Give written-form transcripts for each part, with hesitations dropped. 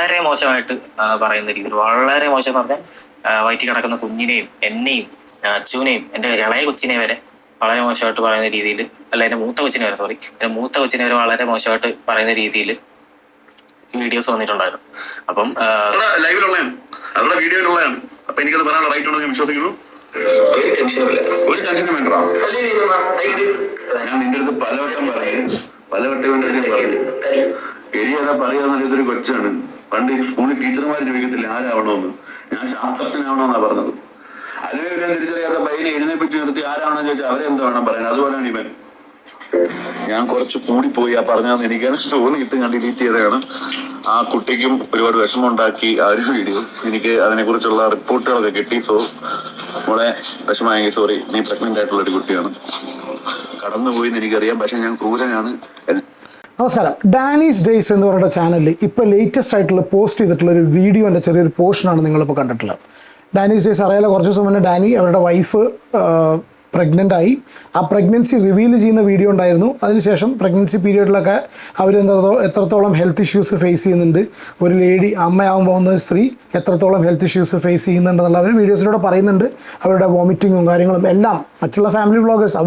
വളരെ മോശമായിട്ട് പറയുന്ന രീതിയിൽ, വളരെ മോശം എന്ന് പറഞ്ഞാൽ വയറ്റിൽ കിടക്കുന്ന കുഞ്ഞിനെയും എന്നെയും അച്ചുവിനെയും എൻ്റെ ഇളയ കൊച്ചിനെ വരെ വളരെ മോശമായിട്ട് പറയുന്ന രീതിയിൽ, അല്ല എൻ്റെ മൂത്ത കൊച്ചിനെ വരെ വളരെ മോശമായിട്ട് പറയുന്ന രീതിയിൽ വീഡിയോസ് വന്നിട്ടുണ്ടായിരുന്നു. അപ്പം ലൈവിലുള്ളതാണ്, അവരുടെ വീഡിയോയിലുള്ളതാണ്. അപ്പൊ എനിക്കത് പറയാനുള്ള റൈറ്റ് ഉണ്ടെന്ന് ഞാൻ വിശ്വസിക്കുന്നു. ഒരു ടെൻഷനും വേണ്ട. ഞാൻ നിന്റെ അടുത്ത് പലവട്ടം പറഞ്ഞു എരിയതാ പറയാന്നൊരു കൊച്ചാണ്. പണ്ട് സ്കൂളിൽ ടീച്ചർമാർ ചോദിക്കത്തില്ല ആരാവണമെന്ന്, ഞാൻ ശാസ്ത്രജ്ഞനാവണമെന്നാ പറഞ്ഞത്. അതിനെ ഒരു തിരിച്ചറിയാത്ത പയ്യനെ എഴുന്നേപ്പിച്ച് നിർത്തി ആരാവണമെന്ന് ചോദിച്ചാൽ അവരെന്താ വേണം പറയാൻ. അതുപോലെയാണ് ഇവൻ. ഞാൻ കുറച്ച് കൂടിപ്പോയി ആ പറഞ്ഞതെന്ന് എനിക്കാണ് തോന്നിയിട്ട് ഞാൻ ഡിലീറ്റ് ചെയ്തതാണ്. ആ കുട്ടിക്കും ഒരുപാട് വിഷമമുണ്ടാക്കി ആ ഒരു വീഡിയോ. എനിക്ക് അതിനെ കുറിച്ചുള്ള റിപ്പോർട്ടുകളൊക്കെ കിട്ടി. സോ മോളെ വിഷമമായെങ്കിൽ സോറി. നീ പ്രഗ്നന്റ് ആയിട്ടുള്ള ഒരു കുട്ടിയാണ്, കടന്നുപോയി എന്ന് എനിക്കറിയാം. പക്ഷെ ഞാൻ ക്രൂരനാണ്. നമസ്കാരം. ഡാനീസ് ഡേയ്സ് എന്ന് പറയുന്ന ചാനലിൽ ഇപ്പോൾ ലേറ്റസ്റ്റ് ആയിട്ടുള്ള പോസ്റ്റ് ചെയ്തിട്ടുള്ള ഒരു വീഡിയോൻ്റെ ചെറിയൊരു പോർഷനാണ് നിങ്ങളിപ്പോൾ കണ്ടിട്ടുള്ളത്. ഡാനീസ് ഡേയ്സ് അറിയാലോ, കുറച്ച് ദിവസം മുന്നേ ഡാനി അവരുടെ വൈഫ് പ്രഗ്നൻ്റ് ആയി. ആ പ്രഗ്നൻസി റിവീൽ ചെയ്യുന്ന വീഡിയോ ഉണ്ടായിരുന്നു. അതിനുശേഷം പ്രഗ്നൻസി പീരീഡിലൊക്കെ അവർ എത്രത്തോളം ഹെൽത്ത് ഇഷ്യൂസ് ഫേസ് ചെയ്യുന്നുണ്ട്, ഒരു ലേഡി അമ്മയാകുമ്പോൾ പോകുന്ന സ്ത്രീ എത്രത്തോളം ഹെൽത്ത് ഇഷ്യൂസ് ഫേസ് ചെയ്യുന്നുണ്ടെന്നുള്ള അവർ വീഡിയോസിലൂടെ പറയുന്നുണ്ട്. അവരുടെ വോമിറ്റിങ്ങും കാര്യങ്ങളും എല്ലാം മറ്റുള്ള ഫാമിലി വ്ളോഗേഴ്സ്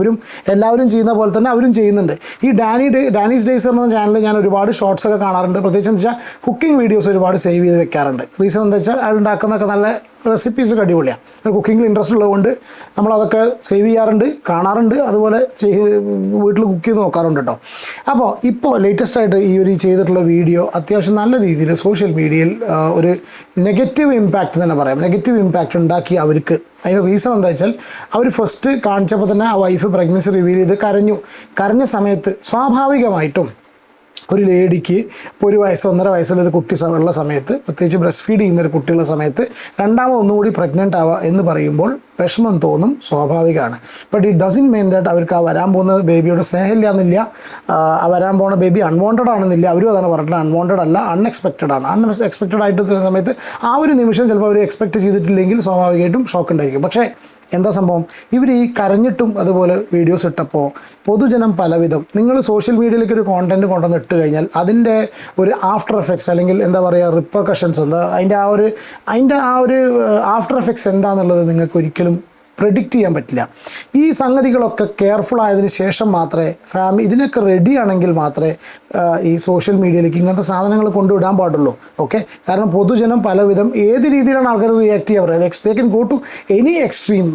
എല്ലാവരും ചെയ്യുന്ന പോലെ തന്നെ അവരും ചെയ്യുന്നുണ്ട്. ഈ ഡാനീസ് ഡേയ്സ് എന്ന ചാനലിൽ ഞാൻ ഒരുപാട് ഷോർട്സ് ഒക്കെ കാണാറുണ്ട്. പ്രത്യേകിച്ച് എന്ന് വെച്ചാൽ കുക്കിംഗ് വീഡിയോസ് ഒരുപാട് സേവ് ചെയ്ത് വെക്കാറുണ്ട്. റീസൺ എന്താ വെച്ചാൽ അയാൾ ഉണ്ടാക്കുന്നതൊക്കെ നല്ല റെസിപ്പീസൊക്കെ അടിപൊളിയാണ്. കുക്കിങ്ങിൽ ഇൻട്രസ്റ്റ് ഉള്ളതുകൊണ്ട് നമ്മളതൊക്കെ സേവ് ചെയ്യാറുണ്ട്, കാണാറുണ്ട്, അതുപോലെ വീട്ടിൽ കുക്ക് ചെയ്ത് നോക്കാറുണ്ട് കേട്ടോ. അപ്പോൾ ഇപ്പോൾ ലേറ്റസ്റ്റ് ആയിട്ട് ഈ ഒരു ചെയ്തിട്ടുള്ള വീഡിയോ അത്യാവശ്യം നല്ല രീതിയിൽ സോഷ്യൽ മീഡിയയിൽ ഒരു നെഗറ്റീവ് ഇമ്പാക്റ്റ് തന്നെ പറയാം, നെഗറ്റീവ് ഇമ്പാക്റ്റ് ഉണ്ടാക്കി അവർക്ക്. അതിന് റീസൺ എന്താ വെച്ചാൽ അവർ ഫസ്റ്റ് കാണിച്ചപ്പോൾ തന്നെ ആ വൈഫ് പ്രഗ്നൻസി റിവീൽ ചെയ്ത് കരഞ്ഞ സമയത്ത് സ്വാഭാവികമായിട്ടും ഒരു ലേഡിക്ക് ഇപ്പോൾ 1 വയസ്സ് 1.5 വയസ്സുള്ളൊരു കുട്ടി ഉള്ള സമയത്ത്, പ്രത്യേകിച്ച് ബ്രസ്റ്റ് ഫീഡ് ചെയ്യുന്നൊരു കുട്ടിയുള്ള സമയത്ത് ഒന്നുകൂടി പ്രഗ്നൻ്റ് ആവുക എന്ന് പറയുമ്പോൾ വിഷമം തോന്നും, സ്വാഭാവികമാണ്. But it doesn't mean that അവർക്ക് ആ വരാൻ പോകുന്ന ബേബിയോട് സ്നേഹമില്ല എന്നില്ല, ആ വരാൻ പോകുന്ന ബേബി അൺവാണ്ടഡ് ആണെന്നില്ല. അവരും അതാണ് പറഞ്ഞിട്ടുള്ളത്, അൺവാണ്ടഡ് അല്ല, അൺഎക്സ്പെക്റ്റഡ് ആണ്. അൺഎക്സ്പെക്റ്റഡ് ആയിട്ട് സമയത്ത് ആ ഒരു നിമിഷം ചിലപ്പോൾ അവർ എക്സ്പെക്റ്റ് ചെയ്തിട്ടില്ലെങ്കിൽ സ്വാഭാവികമായിട്ടും ഷോക്ക് ഉണ്ടായിരിക്കും. പക്ഷേ എന്താ സംഭവം, ഇവർ ഈ കരഞ്ഞിട്ടും അതുപോലെ വീഡിയോസ് ഇട്ടപ്പോൾ പൊതുജനം പലവിധം, നിങ്ങൾ സോഷ്യൽ മീഡിയയിലേക്ക് ഒരു കോണ്ടൻറ്റ് കൊണ്ടുവന്ന് ഇട്ട് കഴിഞ്ഞാൽ അതിൻ്റെ ഒരു ആഫ്റ്റർ എഫക്ട്സ് അല്ലെങ്കിൽ എന്താ പറയുക റിപ്പർക്കഷൻസ് എന്താ, അതിൻ്റെ ആ ഒരു ആഫ്റ്റർ എഫക്ട്സ് എന്താണെന്നുള്ളത് നിങ്ങൾക്ക് ഒരിക്കലും പ്രെഡിക്റ്റ് ചെയ്യാൻ പറ്റില്ല. ഈ സംഗതികളൊക്കെ കെയർഫുൾ ആയതിനു ശേഷം മാത്രമേ ഇതിനൊക്കെ റെഡി ആണെങ്കിൽ മാത്രമേ ഈ സോഷ്യൽ മീഡിയയിലേക്ക് ഇങ്ങനത്തെ സാധനങ്ങൾ കൊണ്ടുവിടാൻ പാടുള്ളൂ. ഓക്കെ, കാരണം പൊതുജനം പലവിധം ഏത് രീതിയിലാണ് ആൾക്കാർ റിയാക്ട് ചെയ്യുക പറയുക. They can go to any extreme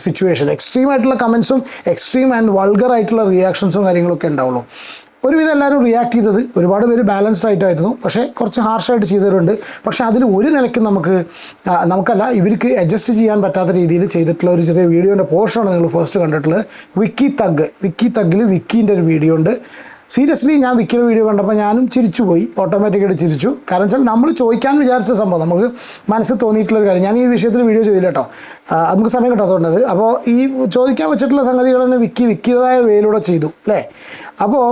situation. Extreme ആയിട്ടുള്ള കമൻസും എക്സ്ട്രീം ആൻഡ് വൾഗർ ആയിട്ടുള്ള റിയാക്ഷൻസും കാര്യങ്ങളൊക്കെ ഉണ്ടാവുള്ളൂ. ഒരുവിധം എല്ലാവരും റിയാക്ട് ചെയ്തത് ഒരുപാട് പേര് ബാലൻസ്ഡ് ആയിട്ടായിരുന്നു, പക്ഷേ കുറച്ച് ഹാർഷായിട്ട് ചെയ്തവരുണ്ട്. പക്ഷേ അതിൽ ഒരു നിലയ്ക്ക് നമുക്കല്ല ഇവർക്ക് അഡ്ജസ്റ്റ് ചെയ്യാൻ പറ്റാത്ത രീതിയിൽ ചെയ്തിട്ടുള്ള ഒരു ചെറിയ വീഡിയോൻ്റെ പോർഷനാണ് നിങ്ങൾ ഫസ്റ്റ് കണ്ടിട്ടുള്ളത്. വിക്കി തഗ്ഗിൽ വിക്കീൻ്റെ ഒരു വീഡിയോ ഉണ്ട്. സീരിയസ്ലി ഞാൻ വിക്കിയുടെ വീഡിയോ കണ്ടപ്പോൾ ഞാനും ചിരിച്ചുപോയി, ഓട്ടോമാറ്റിക്കായിട്ട് ചിരിച്ചു. കാരണം വെച്ചാൽ നമ്മൾ ചോദിക്കാൻ വിചാരിച്ച സംഭവം നമുക്ക് മനസ്സിൽ തോന്നിയിട്ടുള്ളൊരു കാര്യം. ഞാൻ ഈ വിഷയത്തിൽ വീഡിയോ ചെയ്തില്ല കേട്ടോ, നമുക്ക് സമയം കിട്ടാത്തതുകൊണ്ടത്. അപ്പോൾ ഈ ചോദിക്കാൻ വെച്ചിട്ടുള്ള സംഗതികൾ തന്നെ വിക്കിയുടേതായ വേയിലൂടെ ചെയ്തു അല്ലേ. അപ്പോൾ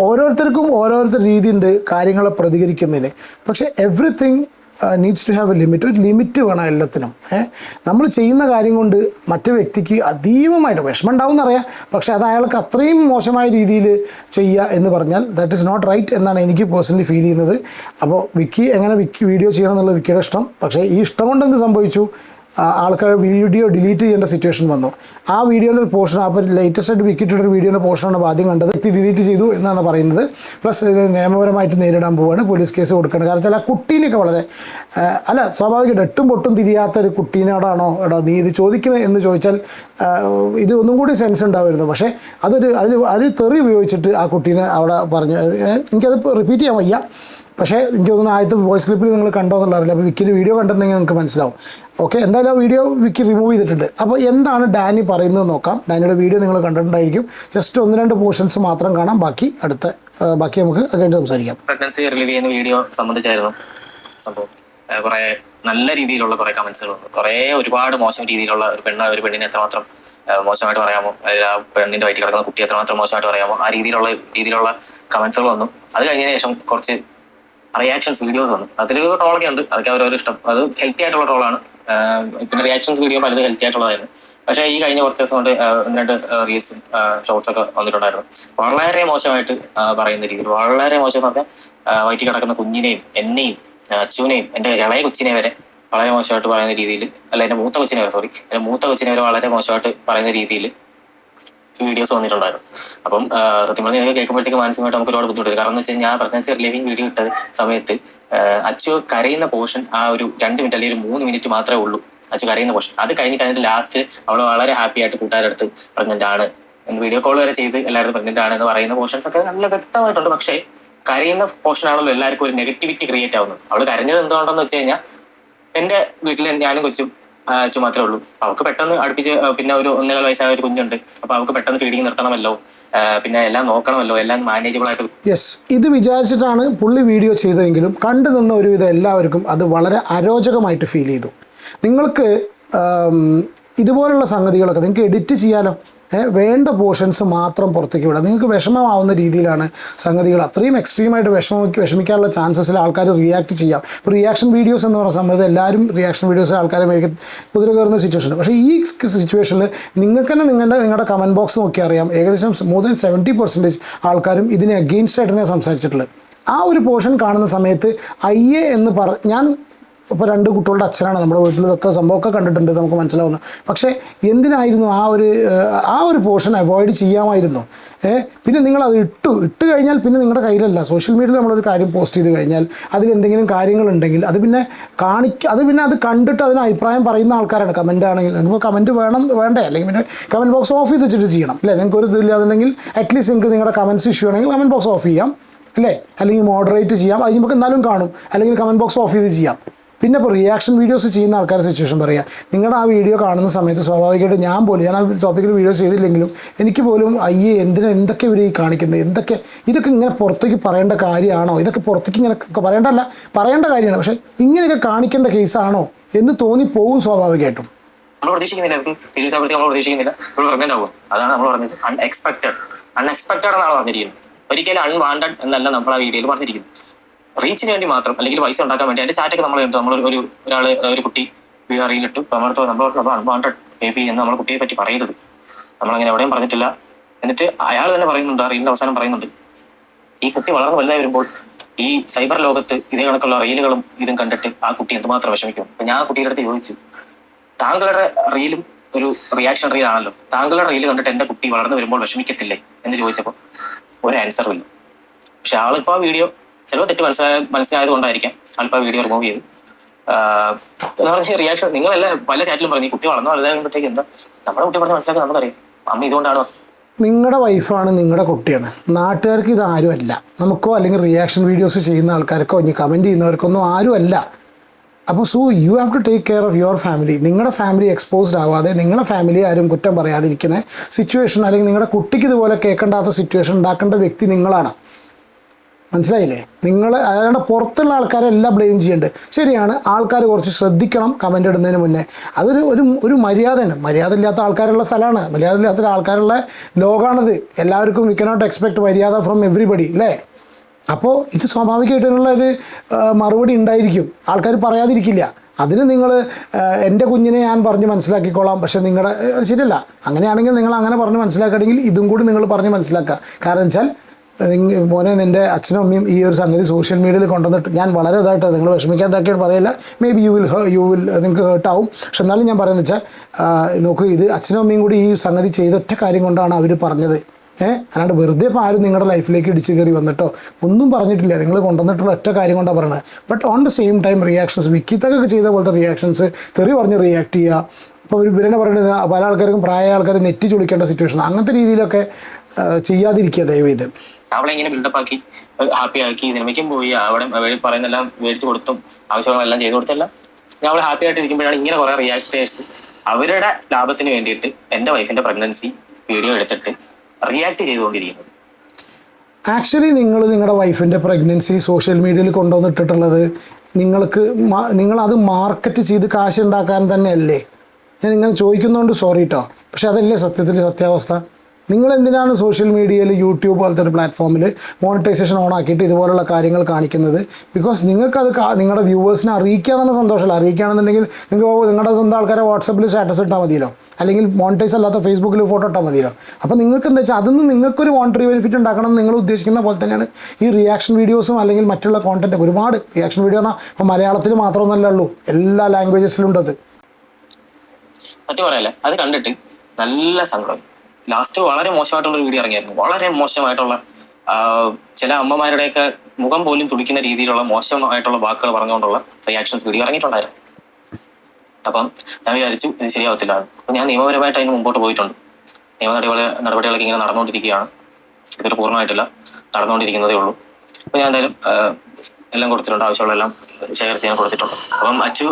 ഓരോരുത്തർക്കും ഓരോരുത്തർ രീതിയുണ്ട് കാര്യങ്ങളെ പ്രതികരിക്കുന്നതിന്. പക്ഷേ everything needs to have a limit. ഒരു ലിമിറ്റ് വേണം എല്ലാത്തിനും. നമ്മൾ ചെയ്യുന്ന കാര്യം കൊണ്ട് മറ്റു വ്യക്തിക്ക് അതീവമായിട്ട് വിഷമം ഉണ്ടാവും എന്നറിയാം, പക്ഷേ അത് അയാൾക്ക് അത്രയും മോശമായ രീതിയിൽ ചെയ്യുക എന്ന് പറഞ്ഞാൽ ദാറ്റ് ഈസ് നോട്ട് റൈറ്റ് എന്നാണ് എനിക്ക് പേഴ്സണലി ഫീൽ ചെയ്യുന്നത്. അപ്പോൾ വിക്കി വീഡിയോ ചെയ്യണം എന്നുള്ള വിക്കിയുടെ ഇഷ്ടം. പക്ഷേ ഈ ഇഷ്ടം കൊണ്ട് എന്ത് സംഭവിച്ചു, ആൾക്കാർ വീഡിയോ ഡിലീറ്റ് ചെയ്യേണ്ട സിറ്റുവേഷൻ വന്നു. ആ വീഡിയോൻ്റെ ഒരു പോർഷൻ, അപ്പോൾ ലേറ്റസ്റ്റ് ആയിട്ട് വിക്കിയിട്ടൊരു വീഡിയോൻ്റെ പോർഷനാണ് ആദ്യം കണ്ടത്. വ്യക്തി ഡിലീറ്റ് ചെയ്തു എന്നാണ് പറയുന്നത്. പ്ലസ് ഇതിന് നിയമപരമായിട്ട് നേരിടാൻ പോവുകയാണ്, പോലീസ് കേസ് കൊടുക്കണം. കാരണം വെച്ചാൽ ആ കുട്ടീനെയൊക്കെ വളരെ സ്വാഭാവികമായിട്ട് എട്ടും പൊട്ടും തിരിയാത്തൊരു കുട്ടീനോടാണോ നീ ഇത് ചോദിക്കണേ എന്ന് ചോദിച്ചാൽ ഇത് ഒന്നും കൂടി സെൻസ് ഉണ്ടാവുമായിരുന്നു. പക്ഷേ അതിൽ തെറി ഉപയോഗിച്ചിട്ട് ആ കുട്ടീനെ അവിടെ പറഞ്ഞു. എനിക്കത് റിപ്പീറ്റ് ചെയ്യാൻ വയ്യ, പക്ഷേ എനിക്ക് തോന്നുന്നു ആദ്യത്തെ വോയിസ് ക്ലിപ്പിൽ നിങ്ങൾ കണ്ടോ എന്നുള്ള അറിയില്ല. അപ്പോൾ വിക്കിൻ്റെ വീഡിയോ കണ്ടിട്ടുണ്ടെങ്കിൽ നിങ്ങൾക്ക് മനസ്സിലാവും. ഓക്കെ, എന്തായാലും ആ വീഡിയോ വിക്കി റിമൂവ് ചെയ്തിട്ടുണ്ട്. അപ്പോൾ എന്താണ് ഡാനി പറയുന്നത് നോക്കാം. ഡാനിയുടെ വീഡിയോ നിങ്ങൾ കണ്ടിട്ടുണ്ടായിരിക്കും. ജസ്റ്റ് 1-2 പോർഷൻസ് മാത്രം കാണാം, ബാക്കി നമുക്ക് കഴിഞ്ഞ് സംസാരിക്കാം. പ്രഗ്നൻസി റിലീവ് ചെയ്യുന്ന വീഡിയോ സംബന്ധിച്ചായിരുന്നു സംഭവം. കുറേ നല്ല രീതിയിലുള്ള കുറേ കമൻസുകൾ വന്നു. ഒരുപാട് മോശം രീതിയിലുള്ള ഒരു പെണ്ണിനെ എത്രമാത്രം മോശമായിട്ട് പറയാമോ, അല്ലെങ്കിൽ ആ പെണ്ണിൻ്റെ വയറ്റിൽ കിടക്കുന്ന കുട്ടി എത്രമാത്രം മോശമായിട്ട് പറയാമോ, ആ രീതിയിലുള്ള കമൻസുകൾ വന്നു. അത് കഴിഞ്ഞതിന് ശേഷം കുറച്ച് റിയാക്ഷൻസ് വീഡിയോസ് വന്നു. അതിൽ ട്രോളൊക്കെ ഉണ്ട്, അതൊക്കെ അവരവരുടെ ഇഷ്ടം. അത് ഹെൽത്തി ആയിട്ടുള്ള ട്രോളാണ്, പിന്നെ റിയാക്ഷൻസ് വീഡിയോ പലത് ഹെൽത്തി ആയിട്ടുള്ളതായിരുന്നു. പക്ഷേ ഈ കഴിഞ്ഞ കുറച്ച് ദിവസം കൊണ്ട് 1-2 റീൽസും ഷോർട്സ് ഒക്കെ വന്നിട്ടുണ്ടായിരുന്നു. വളരെ മോശമായിട്ട് പറയുന്ന രീതിയിൽ, വളരെ മോശം എന്ന് പറഞ്ഞാൽ വയറ്റിൽ കിടക്കുന്ന കുഞ്ഞിനെയും എന്നെയും അച്ചുവിനെയും എൻ്റെ ഇളയ കൊച്ചിനെ വരെ വളരെ മോശമായിട്ട് പറയുന്ന രീതിയിൽ, അല്ല എൻ്റെ മൂത്ത കൊച്ചിനെ വരെ വളരെ മോശമായിട്ട് പറയുന്ന രീതിയിൽ വീഡിയോസ് വന്നിട്ടുണ്ടായിരുന്നു. അപ്പം സത്യം പറഞ്ഞാൽ ഇതൊക്കെ കേൾക്കുമ്പോഴത്തേക്ക് മാനസികമായിട്ട് നമുക്ക് ഒരുപാട് ബുദ്ധിമുട്ട്. കാരണം എന്ന് വെച്ചാൽ ഞാൻ പ്രഗ്നൻസി റിലീവിംഗ് വീഡിയോ ഇട്ട സമയത്ത് അച്ചു കരയുന്ന പോർഷൻ ആ ഒരു 2 മിനിറ്റ് അല്ലെങ്കിൽ ഒരു 3 മിനിറ്റ് മാത്രമേ ഉള്ളൂ. അച്ചു കരയുന്ന പോർഷൻ. അത് കഴിഞ്ഞിട്ട് അതിന്റെ ലാസ്റ്റ് അവൾ വളരെ ഹാപ്പി ആയിട്ട് കൂട്ടുകാരടുത്ത് പ്രഗ്നന്റ് ആണ് എന്ന് വീഡിയോ കോൾ വരെ ചെയ്ത് എല്ലാവരും പ്രഗ്നന്റ് ആണ് എന്ന് പറയുന്ന പോർഷൻസ് ഒക്കെ നല്ല വ്യക്തമായിട്ടുണ്ട്. പക്ഷേ കരയുന്ന പോർഷൻ ആണല്ലോ എല്ലാവർക്കും ഒരു നെഗറ്റിവിറ്റി ക്രിയേറ്റ് ആവുന്നത്. അവൾ കരഞ്ഞത് എന്തുകൊണ്ടെന്ന് വെച്ച് കഴിഞ്ഞാൽ എൻ്റെ വീട്ടിൽ ഞാനും കൊച്ചും അച്ചു മാത്രമേ ഉള്ളൂ. അവൾക്ക് പെട്ടെന്ന് അടുപ്പിച്ച് പിന്നെ ഒരു 1.25 വയസ്സായ ഒരു കുഞ്ഞുണ്ട്. അപ്പൊ അവൾക്ക് പെട്ടെന്ന് ഫീഡിങ് നിർത്തണമല്ലോ, പിന്നെ എല്ലാം നോക്കണമല്ലോ, എല്ലാം മാനേജബിൾ ആയിട്ട്. യെസ്, ഇത് വിചാരിച്ചിട്ടാണ് പുള്ളി വീഡിയോ ചെയ്തതെങ്കിലും കണ്ടു നിന്ന ഒരുവിധം എല്ലാവർക്കും അത് വളരെ അരോചകമായിട്ട് ഫീൽ ചെയ്തു. നിങ്ങൾക്ക് ഇതുപോലുള്ള സംഗതികളൊക്കെ നിങ്ങൾക്ക് എഡിറ്റ് ചെയ്യാലോ. വേണ്ട പോർഷൻസ് മാത്രം പുറത്തേക്ക് വിടാം. നിങ്ങൾക്ക് വിഷമമാവുന്ന രീതിയിലാണ് സംഗതികൾ. അത്രയും എക്സ്ട്രീമായിട്ട് വിഷമിക്കാനുള്ള ചാൻസസിൽ ആൾക്കാർ റിയാക്ട് ചെയ്യാം. ഇപ്പോൾ റിയാക്ഷൻ വീഡിയോസ് എന്ന് പറയുന്ന സമയത്ത് എല്ലാവരും റിയാക്ഷൻ വീഡിയോസ് ആൾക്കാരെ മേലേക്ക് കുതിര കയറുന്ന സിറ്റുവേഷൻ. പക്ഷേ ഈ സിറ്റുവേഷനിൽ നിങ്ങൾക്ക് തന്നെ നിങ്ങളുടെ കമൻറ്റ് ബോക്സ് നോക്കി അറിയാം, ഏകദേശം മോർ ദാൻ 70% ആൾക്കാരും ഇതിനെ അഗെയിൻസ്റ്റ് ആയിട്ട് തന്നെ സംസാരിച്ചിട്ടുള്ളത്. ആ ഒരു പോർഷൻ കാണുന്ന സമയത്ത് അയ്യേ എന്ന് ഞാൻ ഇപ്പോൾ 2 കുട്ടികളുടെ അച്ഛനാണ്. നമ്മുടെ വീട്ടിൽ ഇതൊക്കെ സംഭവമൊക്കെ കണ്ടിട്ടുണ്ട്, നമുക്ക് മനസ്സിലാവുന്നു. പക്ഷേ എന്തിനായിരുന്നു ആ ഒരു പോർഷൻ അവോയ്ഡ് ചെയ്യാമായിരുന്നു. പിന്നെ നിങ്ങളത് ഇട്ട് കഴിഞ്ഞാൽ പിന്നെ നിങ്ങളുടെ കയ്യിലല്ല. സോഷ്യൽ മീഡിയയിൽ നമ്മളൊരു കാര്യം പോസ്റ്റ് ചെയ്ത് കഴിഞ്ഞാൽ അതിലെന്തെങ്കിലും കാര്യങ്ങളുണ്ടെങ്കിൽ അത് പിന്നെ അത് കണ്ടിട്ട് അതിന് അഭിപ്രായം പറയുന്ന ആൾക്കാരാണ്. കമൻ്റ് ആണെങ്കിൽ നിങ്ങൾക്ക് കമൻറ്റ് വേണ്ടേ, അല്ലെങ്കിൽ പിന്നെ കമൻറ്റ് ബോക്സ് ഓഫ് ചെയ്ത് വെച്ചിട്ട് ചെയ്യണം അല്ലേ. നിങ്ങൾക്ക് ഒരു ഇതില്ലാന്നുണ്ടെങ്കിൽ അറ്റ്ലീസ്റ്റ് നിങ്ങൾക്ക് നിങ്ങളുടെ കമൻറ്റ്സ് ഇഷ്യൂ ആണെങ്കിൽ കമൻറ്റ് ബോക്സ് ഓഫ് ചെയ്യാം അല്ലേ, അല്ലെങ്കിൽ മോഡറേറ്റ് ചെയ്യാം. അത് നമുക്ക് എന്നാലും കാണും. അല്ലെങ്കിൽ കമൻറ്റ് ബോക്സ് ഓഫ് ചെയ്ത് ചെയ്യാം. പിന്നെ ഇപ്പോൾ റിയാക്ഷൻ വീഡിയോസ് ചെയ്യുന്ന ആൾക്കാരുടെ സിറ്റുവേഷൻ പറയുക. നിങ്ങളുടെ ആ വീഡിയോ കാണുന്ന സമയത്ത് സ്വാഭാവികമായിട്ട് ഞാൻ ആ ടോപ്പിക്കിൽ വീഡിയോസ് ചെയ്തില്ലെങ്കിലും എനിക്ക് പോലും അയ്യേ എന്തൊക്കെ ഇവർ ഈ കാണിക്കുന്നത്, ഇതൊക്കെ ഇങ്ങനെ പുറത്തേക്ക് പറയേണ്ട കാര്യമാണോ, ഇതൊക്കെ പുറത്തേക്ക് ഇങ്ങനെ പറയേണ്ട കാര്യമാണ്, പക്ഷേ ഇങ്ങനെയൊക്കെ കാണിക്കേണ്ട കേസാണോ എന്ന് തോന്നിപ്പോവും സ്വാഭാവികമായിട്ടും. നമ്മൾ പ്രതീക്ഷിക്കുന്നില്ല, നമ്മൾ പ്രതീക്ഷിക്കുന്നില്ല പ്രഗ്നന്റ് ആവും. അതാണ് നമ്മൾ പറഞ്ഞത്. അൺഎക്സ്പെക്റ്റഡ് എന്നാണ് പറഞ്ഞിരിക്കുന്നത്. ഒരിക്കലും അൺവാണ്ടഡ് എന്നല്ല നമ്മൾ ആ വീഡിയോയിൽ പറഞ്ഞിരിക്കുന്നത്. റീച്ചിന് വേണ്ടി മാത്രം, അല്ലെങ്കിൽ പൈസ ഉണ്ടാക്കാൻ വേണ്ടി അതിന്റെ ചാറ്റൊക്കെ ഒരു കുട്ടി റീലിട്ടു. നമ്മൾ അൺവാണ്ടഡ് ബേബി എന്ന് നമ്മളെ കുട്ടിയെ പറ്റി പറയരുത്, നമ്മളങ്ങനെ എവിടെയും പറഞ്ഞിട്ടില്ല. എന്നിട്ട് അയാൾ തന്നെ പറയുന്നുണ്ട്, ആ റീലിന്റെ അവസാനം പറയുന്നുണ്ട്, ഈ കുട്ടി വളർന്ന് വലുതായി വരുമ്പോൾ ഈ സൈബർ ലോകത്ത് ഇതേ കണക്കുള്ള റീലുകളും ഇതും കണ്ടിട്ട് ആ കുട്ടി എന്തുമാത്രം വിഷമിക്കും. അപ്പൊ ഞാൻ ആ കുട്ടിയുടെ അടുത്ത് ചോദിച്ചു, താങ്കളുടെ റീലും ഒരു റിയാക്ഷൻ റീൽ ആണല്ലോ, താങ്കളുടെ റീല് കണ്ടിട്ട് എന്റെ കുട്ടി വളർന്നു വരുമ്പോൾ വിഷമിക്കത്തില്ലേ എന്ന് ചോദിച്ചപ്പോൾ ഒരു ആൻസറും ഇല്ല. പക്ഷെ ആളിപ്പോ ആ വീഡിയോ ചിലപ്പോൾ തെറ്റ് മനസ്സിലായത് കൊണ്ടായിരിക്കാം ആളിപ്പോ വീഡിയോ റിമൂവ് ചെയ്തു. എന്ന് പറഞ്ഞ റിയാക്ഷൻ നിങ്ങളെല്ലാം പല ചാറ്റിലും പറഞ്ഞു, ഈ കുട്ടി വളർന്നു വലുതാകുമ്പോഴത്തേക്ക് എന്താ നമ്മുടെ കുട്ടി പറഞ്ഞ് മനസ്സിലാക്കാൻ നമുക്കറിയാം, അമ്മ ഇതുകൊണ്ടാണോ. നിങ്ങളുടെ വൈഫാണ്, നിങ്ങളുടെ കുട്ടിയാണ്. നാട്ടുകാർക്ക് ഇത് ആരുമല്ല. നമുക്കോ അല്ലെങ്കിൽ റിയാക്ഷൻ വീഡിയോസ് ചെയ്യുന്ന ആൾക്കാർക്കോ ഇനി കമൻറ്റ് ചെയ്യുന്നവർക്കൊന്നും ആരുമല്ല. അപ്പോൾ you have to take care of your family. നിങ്ങളുടെ ഫാമിലി എക്സ്പോസ്ഡ് ആവാതെ, നിങ്ങളുടെ ഫാമിലി ആരും കുറ്റം പറയാതിരിക്കുന്ന സിറ്റുവേഷൻ, അല്ലെങ്കിൽ നിങ്ങളുടെ കുട്ടിക്ക് ഇതുപോലെ കേൾക്കേണ്ടാത്ത സിറ്റുവേഷൻ ഉണ്ടാക്കേണ്ട വ്യക്തി നിങ്ങളാണ്. മനസ്സിലായില്ലേ? അതായത് പുറത്തുള്ള ആൾക്കാരെല്ലാം ബ്ലെയിം ചെയ്യേണ്ടത് ശരിയാണ്. ആൾക്കാർ കുറച്ച് ശ്രദ്ധിക്കണം കമൻ്റ് ഇടുന്നതിന് മുന്നേ. ഒരു മര്യാദയാണ്. മര്യാദ ഇല്ലാത്ത ആൾക്കാരുള്ള സ്ഥലമാണ്, മര്യാദ ഇല്ലാത്ത ആൾക്കാരുള്ള ലോകമാണിത്. എല്ലാവർക്കും വി കനോട്ട് എക്സ്പെക്ട് മര്യാദ ഫ്രം എവ്രിബഡി അല്ലേ. അപ്പോൾ ഇത് സ്വാഭാവികമായിട്ടുള്ള ഒരു മറുപടി ഉണ്ടായിരിക്കും, ആൾക്കാർ പറയാതിരിക്കില്ല. അതിന് നിങ്ങൾ എൻ്റെ കുഞ്ഞിനെ ഞാൻ പറഞ്ഞ് മനസ്സിലാക്കിക്കോളാം, പക്ഷേ നിങ്ങളുടെ ശരിയല്ല. അങ്ങനെയാണെങ്കിൽ നിങ്ങൾ അങ്ങനെ പറഞ്ഞ് മനസ്സിലാക്കുകയാണെങ്കിൽ ഇതും കൂടി നിങ്ങൾ പറഞ്ഞ് മനസ്സിലാക്കുക. കാരണം വെച്ചാൽ മോനെ നിൻ്റെ അച്ഛനും അമ്മയും ഈ ഒരു സംഗതി സോഷ്യൽ മീഡിയയിൽ കൊണ്ടുവന്നിട്ട്, ഞാൻ വളരെ ഇതായിട്ട് നിങ്ങൾ വിഷമിക്കാത്തതൊക്കെയാണ് പറയില്ല, മേ ബി യു വിൽ നിങ്ങൾക്ക് ഹേർട്ടാവും. പക്ഷെ എന്നാലും ഞാൻ പറയുന്നത് വെച്ചാൽ നോക്കൂ, ഇത് അച്ഛനും അമ്മയും കൂടി ഈ സംഗതി ചെയ്തൊറ്റ കാര്യം കൊണ്ടാണ് അവർ പറഞ്ഞത്. അല്ലാണ്ട് വെറുതെ ഇപ്പോൾ ആരും നിങ്ങളുടെ ലൈഫിലേക്ക് ഇടിച്ചു കയറി വന്നിട്ടോ ഒന്നും പറഞ്ഞിട്ടില്ല. നിങ്ങൾ കൊണ്ടുവന്നിട്ടുള്ള ഒറ്റ കാര്യം കൊണ്ടാണ് പറയുന്നത്. But on the same time reactions വിക്കിത്തൊക്കെ ചെയ്ത പോലത്തെ റിയാക്ഷൻസ് തെറി പറഞ്ഞ് റിയാക്ട് ചെയ്യുക. ഇപ്പോൾ ഒരു പിന്നെ പറയുന്നത് പല ആൾക്കാർക്കും പ്രായ ആൾക്കാർ നെറ്റി ചുളിക്കേണ്ട സിറ്റുവേഷൻ, അങ്ങനത്തെ രീതിയിലൊക്കെ ചെയ്യാതിരിക്കുക ദയവേത്. അവളെ ഇങ്ങനെ ബിൽഡപ്പ് ആക്കി ഹാപ്പി ആക്കി സിനിമയ്ക്കും പോയി, അവിടെ പറയുന്നെല്ലാം മേടിച്ചു കൊടുത്തും ആവശ്യങ്ങളെല്ലാം ചെയ്തു കൊടുത്തല്ല. ഞാൻ അവളെ ഹാപ്പി ആയിട്ട് ഇരിക്കുമ്പോഴാണ് ഇങ്ങനെ കുറെ റിയാക്ടേഴ്സ് അവരുടെ ലാഭത്തിന് വേണ്ടിയിട്ട് എൻ്റെ വൈഫിന്റെ പ്രഗ്നൻസി വീഡിയോ എടുത്തിട്ട് റിയാക്ട് ചെയ്തുകൊണ്ടിരിക്കുന്നത്. ആക്ച്വലി നിങ്ങളുടെ വൈഫിൻ്റെ പ്രഗ്നൻസി സോഷ്യൽ മീഡിയയിൽ കൊണ്ടുവന്നിട്ടിട്ടുള്ളത് നിങ്ങളത് മാർക്കറ്റ് ചെയ്ത് കാശ് ഉണ്ടാക്കാൻ തന്നെയല്ലേ. ഞാൻ ഇങ്ങനെ ചോദിക്കുന്നതുകൊണ്ട് സോറി കേട്ടോ, പക്ഷെ അതല്ലേ സത്യത്തിൽ സത്യാവസ്ഥ. നിങ്ങൾ എന്തിനാണ് സോഷ്യൽ മീഡിയയിൽ യൂട്യൂബ് പോലത്തെ ഒരു പ്ലാറ്റ്ഫോമിൽ മോണിറ്റൈസേഷൻ ഓൺ ആക്കിയിട്ട് ഇതുപോലുള്ള കാര്യങ്ങൾ കാണിക്കുന്നത്? ബിക്കോസ് നിങ്ങൾക്കത് നിങ്ങളുടെ വ്യൂവേഴ്സിനെ അറിയിക്കുക എന്നുള്ള സന്തോഷമല്ല. അറിയിക്കുകയാണെന്നുണ്ടെങ്കിൽ നിങ്ങൾക്ക് നിങ്ങളുടെ സ്വന്തം ആൾക്കാരെ വാട്സപ്പിൽ സ്റ്റാറ്റസ് ഇട്ടാൽ മതിയല്ലോ, അല്ലെങ്കിൽ മോണിറ്റൈസ് അല്ലാത്ത ഫേസ്ബുക്കിൽ ഫോട്ടോ ഇട്ടാൽ മതിയല്ലോ. അപ്പോൾ നിങ്ങൾക്ക് എന്താ വെച്ചാൽ അതിൽ നിന്ന് നിങ്ങൾക്കൊരു മോണിറ്ററി ബെനിഫിറ്റ് ഉണ്ടാക്കണം എന്ന് നിങ്ങൾ ഉദ്ദേശിക്കുന്ന പോലെ തന്നെയാണ് ഈ റിയാക്ഷൻ വീഡിയോസും അല്ലെങ്കിൽ മറ്റുള്ള കോണ്ടൻറ്റ്. ഒരുപാട് റിയാക്ഷൻ വീഡിയോ പറഞ്ഞാൽ ഇപ്പോൾ മലയാളത്തിൽ മാത്രമൊന്നുമല്ല ഉള്ളൂ, എല്ലാ ലാംഗ്വേജസിലും ഉണ്ട്. അത് സത്യം പറയാല്ലേ, അത് കണ്ടിട്ട് നല്ല സങ്കടം. ലാസ്റ്റ് വളരെ മോശമായിട്ടുള്ള ഒരു വീഡിയോ ഇറങ്ങിയായിരുന്നു. വളരെ മോശമായിട്ടുള്ള ചില അമ്മമാരുടെയൊക്കെ മുഖം പോലും തുടിക്കുന്ന രീതിയിലുള്ള മോശമായിട്ടുള്ള വാക്കുകൾ പറഞ്ഞുകൊണ്ടുള്ള റിയാക്ഷൻസ് വീഡിയോ ഇറങ്ങിയിട്ടുണ്ടായിരുന്നു. അപ്പം ഞാൻ വിചാരിച്ചു ഇത് ശരിയാവത്തില്ല. അപ്പം ഞാൻ നിയമപരമായിട്ട് അതിന് മുമ്പോട്ട് പോയിട്ടുണ്ട്. നടപടികളൊക്കെ ഇങ്ങനെ നടന്നുകൊണ്ടിരിക്കുകയാണ്. ഇതൊരു പൂർണ്ണമായിട്ടില്ല, നടന്നുകൊണ്ടിരിക്കുന്നതേ ഉള്ളൂ. അപ്പം ഞാൻ എന്തായാലും എല്ലാം കൊടുത്തിട്ടുണ്ട്, ആവശ്യമുള്ള എല്ലാം ശേഖരിച്ച് ചെയ്യാൻ കൊടുത്തിട്ടുണ്ട്. അപ്പം അച്ചു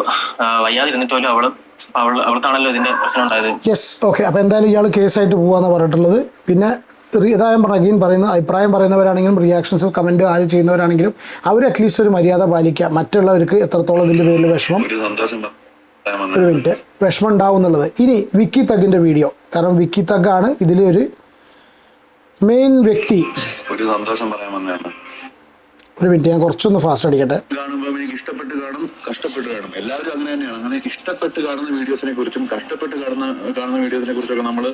വയ്യാതിരുന്നിട്ട് പോലും അവൾക്കാണല്ലോ ഇതിന്റെ പ്രശ്നം ഉണ്ടായത്. Yes, okay. അപ്പോൾ എന്തായാലും ഇയാൾ കേസായിട്ട് പോകാമെന്ന് പറഞ്ഞിട്ടുള്ളത്. പിന്നെ അഗെയിൻ പറയുന്ന അഭിപ്രായം പറയുന്നവരാണെങ്കിലും റിയാക്ഷൻസ് കമൻറ്റ് ആര് ചെയ്യുന്നവരാണെങ്കിലും അവർ അറ്റ്ലീസ്റ്റ് ഒരു മര്യാദ പാലിക്കുക. മറ്റുള്ളവർക്ക് എത്രത്തോളം ഇതിൻ്റെ പേരിൽ ഒരു മിനിറ്റ് വിഷമം ഉണ്ടാവും എന്നുള്ളത്. ഇനി വിക്കി തഗിൻ്റെ വീഡിയോ, കാരണം വിക്കി തഗാണ് ഇതിലൊരു മെയിൻ വ്യക്തി. ഒരു സന്തോഷം പറയാൻ വന്നതാണ്. ഒരു മിനിറ്റ്, ഞാൻ കുറച്ചൊന്ന് ഫാസ്റ്റ് അടിക്കട്ടെ. കാണുമ്പോൾ എനിക്ക് ഇഷ്ടപ്പെട്ട് കാണും, കഷ്ടപ്പെട്ട് കാണും. എല്ലാവരും അങ്ങനെ തന്നെയാണ്. അങ്ങനെ ഇഷ്ടപ്പെട്ട് കാണുന്ന വീഡിയോസിനെ കുറിച്ചും കഷ്ടപ്പെട്ട് കാണുന്ന വീഡിയോസിനെ കുറിച്ചൊക്കെ നമ്മൾ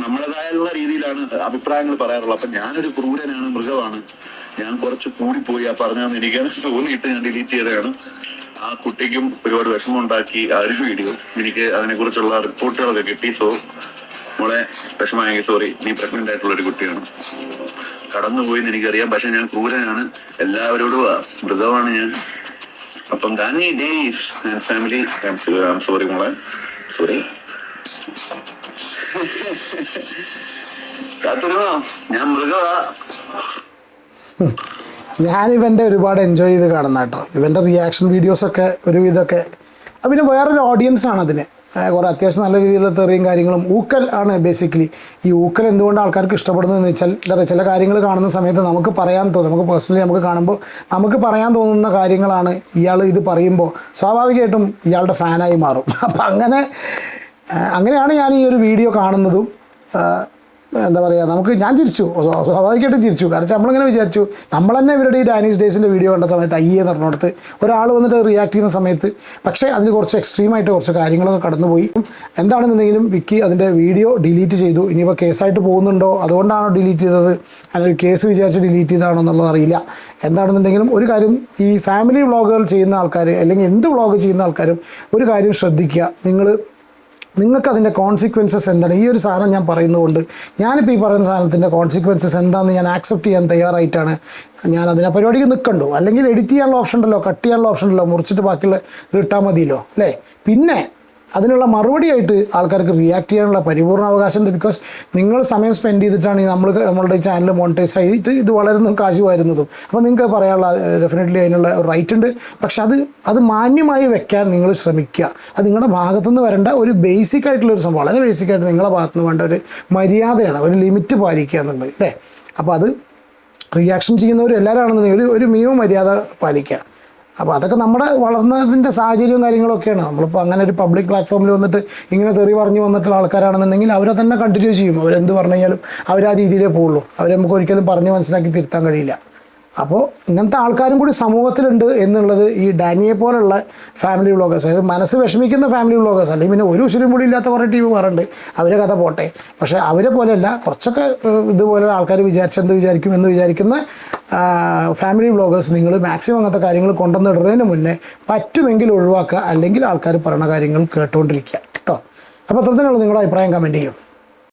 നമ്മുടേതായുള്ള രീതിയിലാണ് അഭിപ്രായങ്ങൾ പറയാറുള്ളത്. അപ്പം ഞാനൊരു ക്രൂരനാണ്, മൃഗമാണ്, ഞാൻ കുറച്ച് കൂടിപ്പോയി ആ പറഞ്ഞതെന്ന് എനിക്ക് തോന്നിയിട്ട് ഞാൻ ഡിലീറ്റ് ചെയ്തതാണ്. ആ കുട്ടിക്കും ഒരുപാട് വിഷമമുണ്ടാക്കി ആ ഒരു വീഡിയോ. എനിക്ക് അതിനെക്കുറിച്ചുള്ള റിപ്പോർട്ടുകളൊക്കെ കിട്ടി. സോ മോളെ വിഷമമായെങ്കിൽ സോറി, നീ പ്രഗ്നന്റ് ആയിട്ടുള്ള ഒരു കുട്ടിയാണ്, കടന്നുപോയിന്ന് എനിക്കറിയാം. പക്ഷെ ഞാൻ ക്രൂരനാണ്, എല്ലാവരോടും മൃഗമാണ് ഞാൻ. അപ്പം ഡാനി ഡേയ്സ് ആൻഡ് ഫാമിലി, സോറി മോളെ, സോറി. കാത്തിരുന്നോ, ഞാൻ മൃഗമാ. ഞാനിവൻ്റെ ഒരുപാട് എൻജോയ് ചെയ്ത് കാണുന്ന കേട്ടോ, ഇവൻ്റെ റിയാക്ഷൻ വീഡിയോസൊക്കെ ഒരുവിധമൊക്കെ. പിന്നെ വേറൊരു ഓഡിയൻസാണ് അതിന്. കുറേ അത്യാവശ്യം നല്ല രീതിയിലുള്ള തെറിയും കാര്യങ്ങളും. ഊക്കൽ ആണ് ബേസിക്കലി. ഈ ഊക്കൽ എന്തുകൊണ്ട് ആൾക്കാർക്ക് ഇഷ്ടപ്പെടുന്നതെന്ന് വെച്ചാൽ എന്താ പറയുക, ചില കാര്യങ്ങൾ കാണുന്ന സമയത്ത് നമുക്ക് പറയാൻ തോന്നും, നമുക്ക് പേഴ്സണലി നമുക്ക് കാണുമ്പോൾ നമുക്ക് പറയാൻ തോന്നുന്ന കാര്യങ്ങളാണ് ഇയാൾ ഇത് പറയുമ്പോൾ സ്വാഭാവികമായിട്ടും ഇയാളുടെ ഫാനായി മാറും. അപ്പം അങ്ങനെയാണ് ഞാൻ ഈ ഒരു വീഡിയോ കാണുന്നതും. എന്താ പറയുക, ഞാൻ ചിരിച്ചു, സ്വാഭാവികമായിട്ടും ചിരിച്ചു. കാരണം നമ്മളിങ്ങനെ വിചാരിച്ചു, നമ്മൾ തന്നെ ഇവരുടെ ഈ ഡാനീസ് ഡേയ്സിൻ്റെ വീഡിയോ കണ്ട സമയത്ത് എന്ന് പറഞ്ഞിടത്ത് ഒരാൾ വന്നിട്ട് റിയാക്ട് ചെയ്യുന്ന സമയത്ത്, പക്ഷേ അതിൽ കുറച്ച് എക്സ്ട്രീമായിട്ട് കുറച്ച് കാര്യങ്ങളൊക്കെ കടന്നുപോയി. എന്താണെന്നുണ്ടെങ്കിലും വിക്കി അതിൻ്റെ വീഡിയോ ഡിലീറ്റ് ചെയ്തു. ഇനിയിപ്പോൾ കേസായിട്ട് പോകുന്നുണ്ടോ, അതുകൊണ്ടാണോ ഡിലീറ്റ് ചെയ്തത്, അല്ലെങ്കിൽ കേസ് വിചാരിച്ച് ഡിലീറ്റ് ചെയ്തതാണോ എന്നുള്ളത് അറിയില്ല. എന്താണെന്നുണ്ടെങ്കിലും ഒരു കാര്യം, ഈ ഫാമിലി വ്ളോഗുകൾ ചെയ്യുന്ന ആൾക്കാർ അല്ലെങ്കിൽ എന്ത് വ്ളോഗ് ചെയ്യുന്ന ആൾക്കാരും ഒരു കാര്യം ശ്രദ്ധിക്കുക, നിങ്ങൾക്കതിൻ്റെ കോൺസിക്വൻസസ് എന്താണ്. ഈ ഒരു സാധനം ഞാൻ പറയുന്നതുകൊണ്ട്, ഞാനിപ്പോൾ ഈ പറയുന്ന സാധനത്തിൻ്റെ കോൺസിക്വൻസസ് എന്താണെന്ന് ഞാൻ ആക്സെപ്റ്റ് ചെയ്യാൻ തയ്യാറായിട്ടാണ് ഞാൻ അതിനെ പരിപാടിക്ക് നിൽക്കണ്ടു. അല്ലെങ്കിൽ എഡിറ്റ് ചെയ്യാനുള്ള ഓപ്ഷൻ ഉണ്ടല്ലോ, കട്ട് ചെയ്യാനുള്ള ഓപ്ഷൻ ഉണ്ടല്ലോ, മുറിച്ചിട്ട് ബാക്കിയുള്ള ഇത് ഇട്ടാൽ മതിയല്ലോ അല്ലേ. പിന്നെ അതിനുള്ള മറുപടിയായിട്ട് ആൾക്കാർക്ക് റിയാക്ട് ചെയ്യാനുള്ള പരിപൂർണ്ണ അവകാശമുണ്ട്. ബിക്കോസ് നിങ്ങൾ സമയം സ്പെൻഡ് ചെയ്തിട്ടാണ് നമ്മളുടെ ഈ ചാനൽ മോണിറ്റൈസ് ചെയ്തിട്ട് ഇത് വളരുന്നതും കാശ് വരുന്നതും. അപ്പോൾ നിങ്ങൾക്ക് പറയാനുള്ള ഡെഫിനറ്റ്ലി അതിനുള്ള റൈറ്റ് ഉണ്ട്. പക്ഷെ അത് മാന്യമായി വെക്കാൻ നിങ്ങൾ ശ്രമിക്കുക. അത് നിങ്ങളുടെ ഭാഗത്തുനിന്ന് വരേണ്ട ഒരു ബേസിക് ആയിട്ടുള്ളൊരു സംഭവം, വളരെ ബേസിക് ആയിട്ട് നിങ്ങളുടെ ഭാഗത്തുനിന്ന് വേണ്ട ഒരു മര്യാദയാണ്, ഒരു ലിമിറ്റ് പാലിക്കുക എന്നുള്ളത് അല്ലേ. അപ്പോൾ അത് റിയാക്ഷൻ ചെയ്യുന്നവർ എല്ലാവരും ആണെന്നുണ്ടെങ്കിൽ ഒരു മിനിമം മര്യാദ പാലിക്കുക. അപ്പോൾ അതൊക്കെ നമ്മുടെ വളർന്നതിൻ്റെ സാഹചര്യവും കാര്യങ്ങളൊക്കെയാണ്. നമ്മളിപ്പോൾ അങ്ങനെ ഒരു പബ്ലിക് പ്ലാറ്റ്ഫോമിൽ വന്നിട്ട് ഇങ്ങനെ തെറി പറഞ്ഞു വന്നിട്ടുള്ള ആൾക്കാരാണെന്നുണ്ടെങ്കിൽ അവരെ തന്നെ കണ്ടിന്യൂ ചെയ്യും. അവരെന്ത് പറഞ്ഞു കഴിഞ്ഞാലും അവർ ആ രീതിയിലേ പോവുള്ളൂ. അവരെ നമുക്ക് ഒരിക്കലും പറഞ്ഞ് മനസ്സിലാക്കി തിരുത്താൻ കഴിയില്ല. അപ്പോൾ ഇങ്ങനത്തെ ആൾക്കാരും കൂടി സമൂഹത്തിലുണ്ട് എന്നുള്ളത് ഈ ഡാനിയെ പോലുള്ള ഫാമിലി വ്ളോഗേഴ്സ്, അതായത് മനസ്സ് വിഷമിക്കുന്ന ഫാമിലി വ്ളോഗേഴ്സ്, അല്ലെങ്കിൽ പിന്നെ ഒരു ഉശിരും കൂടി ഇല്ലാത്ത കുറേ ടീം വേറുണ്ട്, അവരെ കഥ പോട്ടെ. പക്ഷേ അവരെ പോലെയല്ല, കുറച്ചൊക്കെ ഇതുപോലെ ആൾക്കാർ വിചാരിച്ചെന്ത് വിചാരിക്കും എന്ന് വിചാരിക്കുന്ന ഫാമിലി വ്ളോഗേഴ്സ്, നിങ്ങൾ മാക്സിമം അങ്ങനത്തെ കാര്യങ്ങൾ കൊണ്ടുവന്നിടുന്നതിന് മുന്നേ പറ്റുമെങ്കിൽ ഒഴിവാക്കുക, അല്ലെങ്കിൽ ആൾക്കാർ പറയുന്ന കാര്യങ്ങൾ കേട്ടുകൊണ്ടിരിക്കുക കേട്ടോ. അപ്പോൾ അത്രത്തിനുള്ളൂ. നിങ്ങളുടെ അഭിപ്രായം കമൻറ്റ് ചെയ്യും.